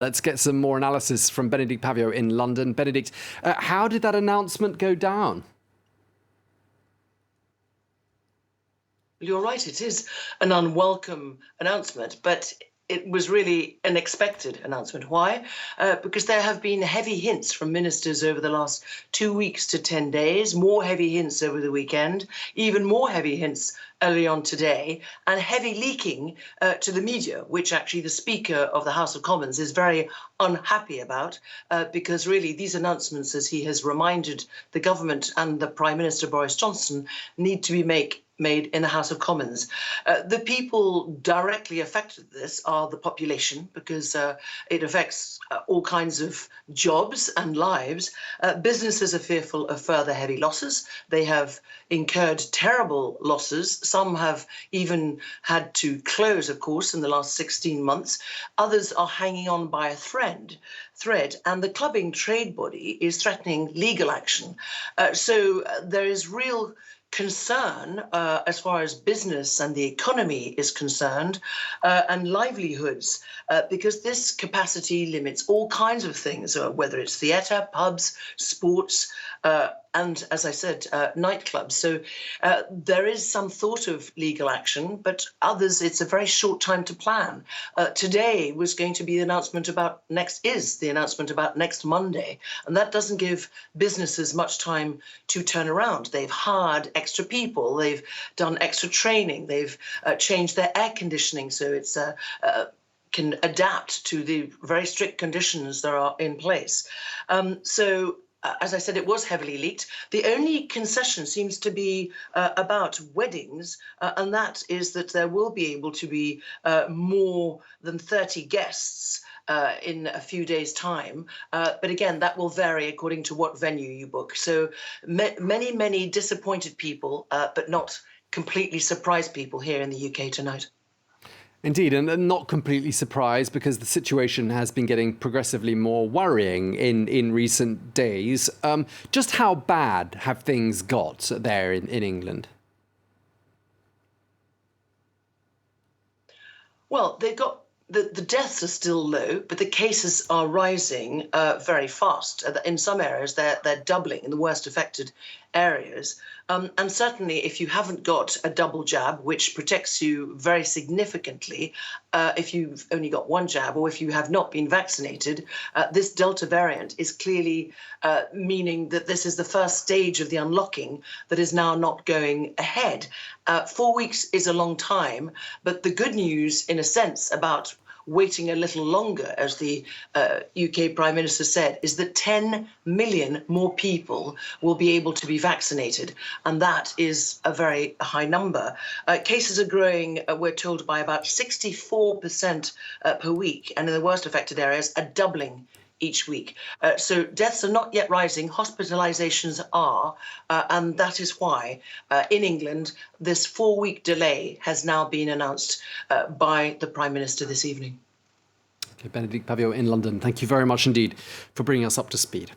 Let's get some more analysis from Bénédicte Paviot in London. Bénédicte, how did that announcement go down? You're right, it is an unwelcome announcement, but it was really an expected announcement. Why? Because there have been heavy hints from ministers over the last 2 weeks to 10 days, more heavy hints over the weekend, even more heavy hints early on today, and heavy leaking to the media, which actually the Speaker of the House of Commons is very unhappy about, because really these announcements, as he has reminded the government and the Prime Minister Boris Johnson, need to be made in the House of Commons. The people directly affected this are the population, because it affects all kinds of jobs and lives. Businesses are fearful of further heavy losses. They have incurred terrible losses. Some have even had to close, of course, in the last 16 months. Others are hanging on by a thread, and the clubbing trade body is threatening legal action. So there is real concern as far as business and the economy is concerned, and livelihoods, because this capacity limits all kinds of things, whether it's theatre, pubs, sports, and, as I said, nightclubs. So there is some thought of legal action, but others, it's a very short time to plan. Today was going to be the announcement about next Monday, and that doesn't give businesses much time to turn around. They've hired extra people, they've done extra training, they've changed their air conditioning so it's can adapt to the very strict conditions that are in place. As I said, it was heavily leaked. The only concession seems to be about weddings, and that is that there will be able to be more than 30 guests in a few days' time. But again, that will vary according to what venue you book. So many disappointed people, but not completely surprised people here in the UK tonight. Indeed, and not completely surprised, because the situation has been getting progressively more worrying in recent days. Just how bad have things got there in England? Well, they've got the deaths are still low, but the cases are rising very fast. In some areas, they're doubling in the worst affected areas. And certainly, if you haven't got a double jab, which protects you very significantly, if you've only got one jab, or if you have not been vaccinated, this Delta variant is clearly meaning that this is the first stage of the unlocking that is now not going ahead. 4 weeks is a long time, but the good news, in a sense, about waiting a little longer, as the UK Prime Minister said, is that 10 million more people will be able to be vaccinated. And that is a very high number. Cases are growing, we're told, by about 64% per week. And in the worst affected areas, a doubling each week. So deaths are not yet rising, hospitalizations are, and that is why in England this 4-week delay has now been announced by the Prime Minister this evening. Okay, Bénédicte Paviot in London, thank you very much indeed for bringing us up to speed.